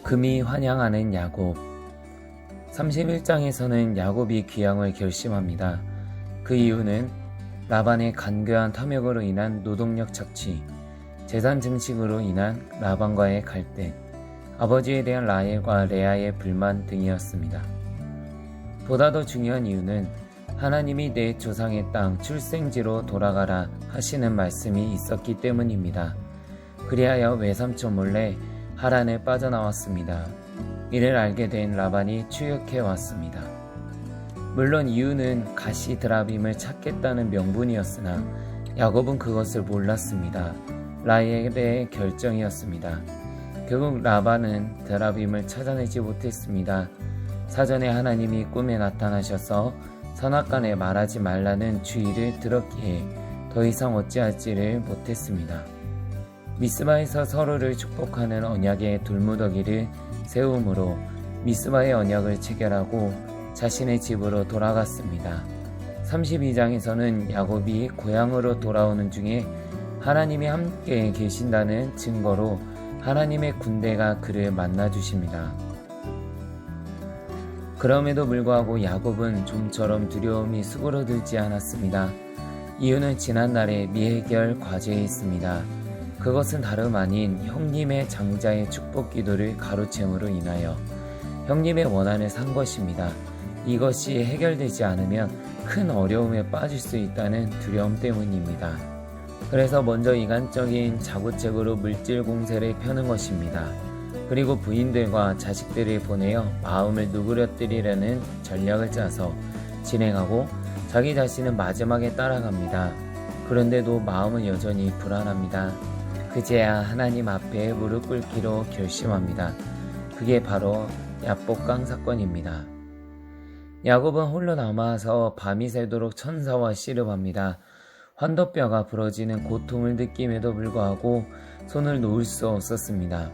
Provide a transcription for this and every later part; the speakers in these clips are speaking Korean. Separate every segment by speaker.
Speaker 1: 금이 환영하는 야곱. 31장에서는 야곱이 귀향을 결심합니다. 그 이유는 라반의 간교한 탐욕으로 인한 노동력 착취, 재산 증식으로 인한 라반과의 갈등, 아버지에 대한 라헬과 레아의 불만 등이었습니다. 보다 더 중요한 이유는 하나님이 내 조상의 땅 출생지로 돌아가라 하시는 말씀이 있었기 때문입니다. 그리하여 외삼촌 몰래 하란에 빠져나왔습니다. 이를 알게 된 라반이 추격해 왔습니다. 물론 이유는 가시 드라빔을 찾겠다는 명분이었으나 야곱은 그것을 몰랐습니다. 라헬의 결정이었습니다. 결국 라반은 드라빔을 찾아내지 못했습니다. 사전에 하나님이 꿈에 나타나셔서 선악간에 말하지 말라는 주의를 들었기에 더 이상 어찌할지를 못했습니다. 미스바에서 서로를 축복하는 언약의 돌무더기를 세움으로 미스바의 언약을 체결하고 자신의 집으로 돌아갔습니다. 32장에서는 야곱이 고향으로 돌아오는 중에 하나님이 함께 계신다는 증거로 하나님의 군대가 그를 만나주십니다. 그럼에도 불구하고 야곱은 좀처럼 두려움이 수그러들지 않았습니다. 이유는 지난날의 미해결 과제에 있습니다. 그것은 다름 아닌 형님의 장자의 축복 기도를 가로챈으로 인하여 형님의 원한을 산 것입니다. 이것이 해결되지 않으면 큰 어려움에 빠질 수 있다는 두려움 때문입니다. 그래서 먼저 인간적인 자구책으로 물질 공세를 펴는 것입니다. 그리고 부인들과 자식들을 보내어 마음을 누그러뜨리려는 전략을 짜서 진행하고 자기 자신은 마지막에 따라갑니다. 그런데도 마음은 여전히 불안합니다. 그제야 하나님 앞에 무릎 꿇기로 결심합니다. 그게 바로 야복강 사건입니다. 야곱은 홀로 남아서 밤이 새도록 천사와 씨름합니다. 환도뼈가 부러지는 고통을 느낌에도 불구하고 손을 놓을 수 없었습니다.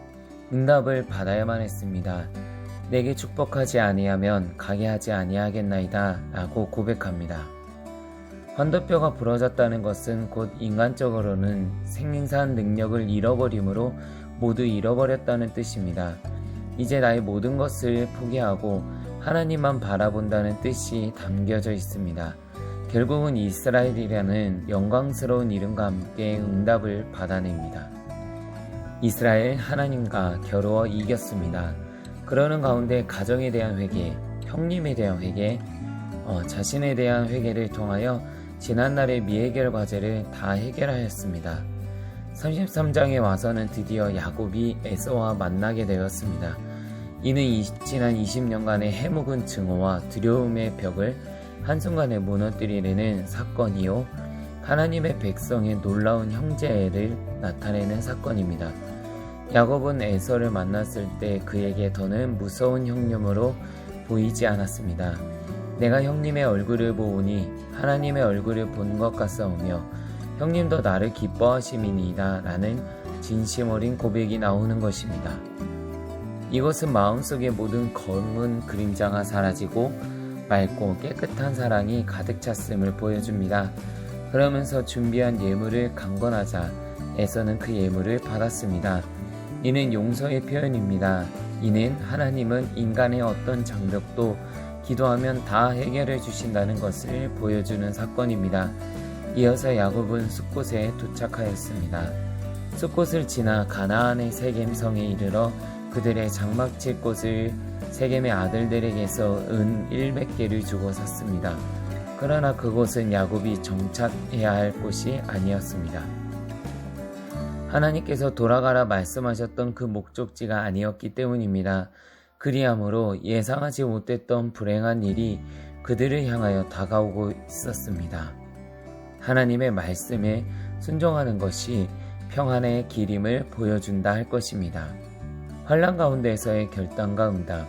Speaker 1: 응답을 받아야만 했습니다. 내게 축복하지 아니하면 가게 하지 아니하겠나이다 라고 고백합니다. 환도뼈가 부러졌다는 것은 곧 인간적으로는 생산 능력을 잃어버림으로 모두 잃어버렸다는 뜻입니다. 이제 나의 모든 것을 포기하고 하나님만 바라본다는 뜻이 담겨져 있습니다. 결국은 이스라엘이라는 영광스러운 이름과 함께 응답을 받아냅니다. 이스라엘 하나님과 겨루어 이겼습니다. 그러는 가운데 가정에 대한 회개, 형님에 대한 회개, 자신에 대한 회개를 통하여 지난날의 미해결 과제를 다 해결하였습니다. 33장에 와서는 드디어 야곱이 에서와 만나게 되었습니다. 이는 지난 20년간의 해묵은 증오와 두려움의 벽을 한순간에 무너뜨리려는 사건이요 하나님의 백성의 놀라운 형제를 나타내는 사건입니다. 야곱은 에서를 만났을 때 그에게 더는 무서운 형님으로 보이지 않았습니다. 내가 형님의 얼굴을 보오니 하나님의 얼굴을 본 것 같사오며 형님도 나를 기뻐하심이니이다 라는 진심 어린 고백이 나오는 것입니다. 이것은 마음속의 모든 검은 그림자가 사라지고 맑고 깨끗한 사랑이 가득 찼음을 보여줍니다. 그러면서 준비한 예물을 강건하자 에서는 그 예물을 받았습니다. 이는 용서의 표현입니다. 이는 하나님은 인간의 어떤 장벽도 기도하면 다 해결해 주신다는 것을 보여주는 사건입니다. 이어서 야곱은 숫곳에 도착하였습니다. 숫곳을 지나 가나안의 세겜성에 이르러 그들의 장막칠 곳을 세겜의 아들들에게서 은 100개를 주고 샀습니다. 그러나 그곳은 야곱이 정착해야 할 곳이 아니었습니다. 하나님께서 돌아가라 말씀하셨던 그 목적지가 아니었기 때문입니다. 그리하므로 예상하지 못했던 불행한 일이 그들을 향하여 다가오고 있었습니다. 하나님의 말씀에 순종하는 것이 평안의 길임을 보여준다 할 것입니다. 환난 가운데에서의 결단과 응답.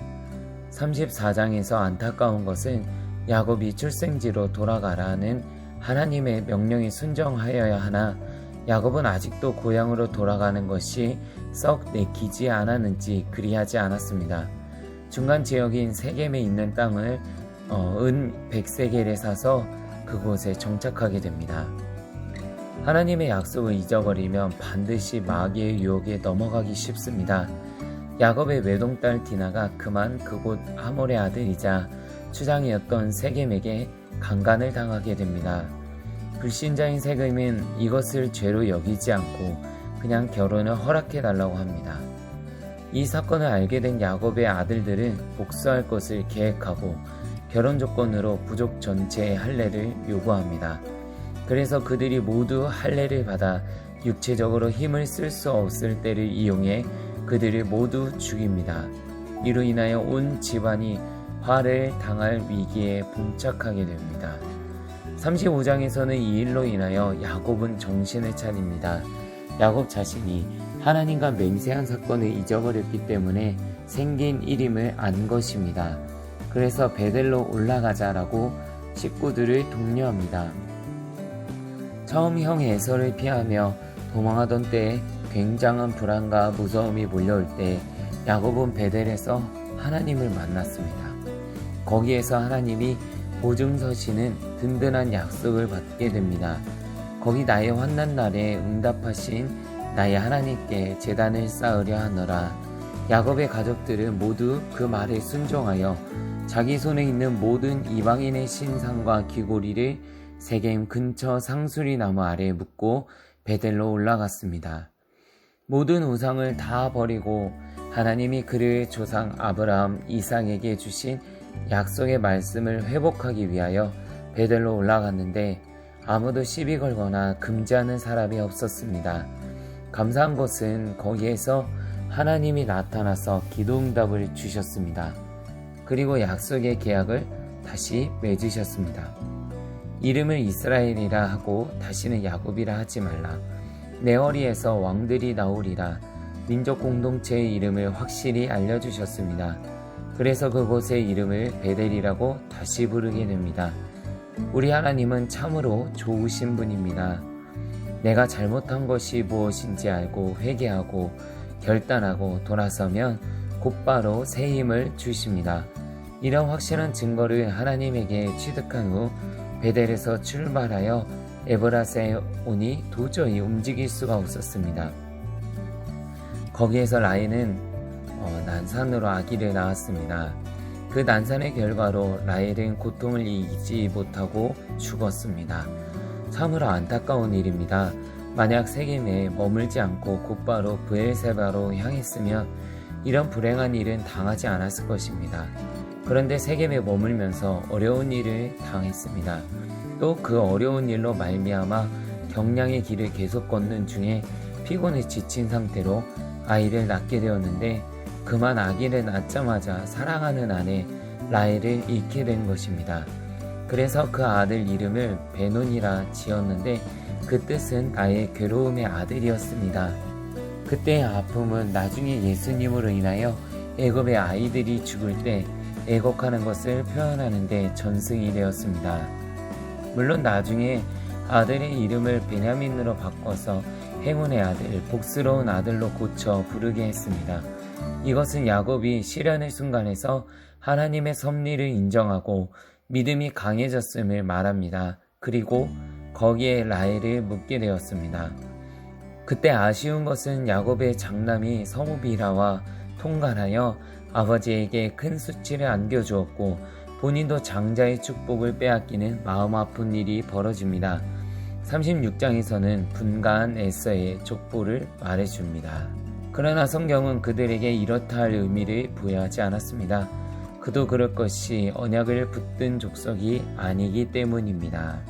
Speaker 1: 34장에서 안타까운 것은 야곱이 출생지로 돌아가라는 하나님의 명령에 순종하여야 하나 야곱은 아직도 고향으로 돌아가는 것이 썩 내키지 않았는지 그리하지 않았습니다. 중간 지역인 세겜에 있는 땅을 은 100세겔에 사서 그곳에 정착하게 됩니다. 하나님의 약속을 잊어버리면 반드시 마귀의 유혹에 넘어가기 쉽습니다. 야곱의 외동딸 디나가 그만 그곳 하몰의 아들이자 추장이었던 세겜에게 강간을 당하게 됩니다. 불신자인 세겜은 이것을 죄로 여기지 않고 그냥 결혼을 허락해달라고 합니다. 이 사건을 알게 된 야곱의 아들들은 복수할 것을 계획하고 결혼 조건으로 부족 전체의 할례를 요구합니다. 그래서 그들이 모두 할례를 받아 육체적으로 힘을 쓸 수 없을 때를 이용해 그들을 모두 죽입니다. 이로 인하여 온 집안이 화를 당할 위기에 봉착하게 됩니다. 35장에서는 이 일로 인하여 야곱은 정신을 차립니다. 야곱 자신이 하나님과 맹세한 사건을 잊어버렸기 때문에 생긴 일임을 안 것입니다. 그래서 베델로 올라가자라고 식구들을 독려합니다. 처음 형 에서를 피하며 도망하던 때에 굉장한 불안과 무서움이 몰려올 때 야곱은 베델에서 하나님을 만났습니다. 거기에서 하나님이 보증 서시는 든든한 약속을 받게 됩니다. 거기 나의 환난 날에 응답하신 나의 하나님께 제단을 쌓으려 하노라. 야곱의 가족들은 모두 그 말에 순종하여 자기 손에 있는 모든 이방인의 신상과 귀고리를 세겜 근처 상수리 나무 아래에 묻고 베델로 올라갔습니다. 모든 우상을 다 버리고 하나님이 그의 조상 아브라함, 이삭에게 주신 약속의 말씀을 회복하기 위하여 베델로 올라갔는데 아무도 시비 걸거나 금지하는 사람이 없었습니다. 감사한 것은 거기에서 하나님이 나타나서 기도응답을 주셨습니다. 그리고 약속의 계약을 다시 맺으셨습니다. 이름을 이스라엘이라 하고 다시는 야곱이라 하지 말라. 내 허리에서 왕들이 나오리라. 민족 공동체의 이름을 확실히 알려주셨습니다. 그래서 그곳의 이름을 베델이라고 다시 부르게 됩니다. 우리 하나님은 참으로 좋으신 분입니다. 내가 잘못한 것이 무엇인지 알고 회개하고 결단하고 돌아서면 곧바로 새 힘을 주십니다. 이런 확실한 증거를 하나님에게 취득한 후 베델에서 출발하여 에브라스에 오니 도저히 움직일 수가 없었습니다. 거기에서 라헬은 난산으로 아기를 낳았습니다. 그 난산의 결과로 라헬은 고통을 이기지 못하고 죽었습니다. 참으로 안타까운 일입니다. 만약 세겜에 머물지 않고 곧바로 브엘세바로 향했으면 이런 불행한 일은 당하지 않았을 것입니다. 그런데 세겜에 머물면서 어려운 일을 당했습니다. 또 그 어려운 일로 말미암아 경량의 길을 계속 걷는 중에 피곤해 지친 상태로 아이를 낳게 되었는데 그만 아기를 낳자마자 사랑하는 아내 라헬을 잃게 된 것입니다. 그래서 그 아들 이름을 베논이라 지었는데 그 뜻은 나의 괴로움의 아들이었습니다. 그때의 아픔은 나중에 예수님으로 인하여 애굽의 아이들이 죽을 때 애곡하는 것을 표현하는 데 전승이 되었습니다. 물론 나중에 아들의 이름을 베냐민으로 바꿔서 행운의 아들, 복스러운 아들로 고쳐 부르게 했습니다. 이것은 야곱이 시련의 순간에서 하나님의 섭리를 인정하고 믿음이 강해졌음을 말합니다. 그리고 거기에 라헬을 묻게 되었습니다. 그때 아쉬운 것은 야곱의 장남이 성우 비라와 통관하여 아버지에게 큰 수치를 안겨주었고 본인도 장자의 축복을 빼앗기는 마음 아픈 일이 벌어집니다. 36장에서는 분가한 에서의 족보를 말해줍니다. 그러나 성경은 그들에게 이렇다 할 의미를 부여하지 않았습니다. 그도 그럴 것이 언약을 붙든 족속이 아니기 때문입니다.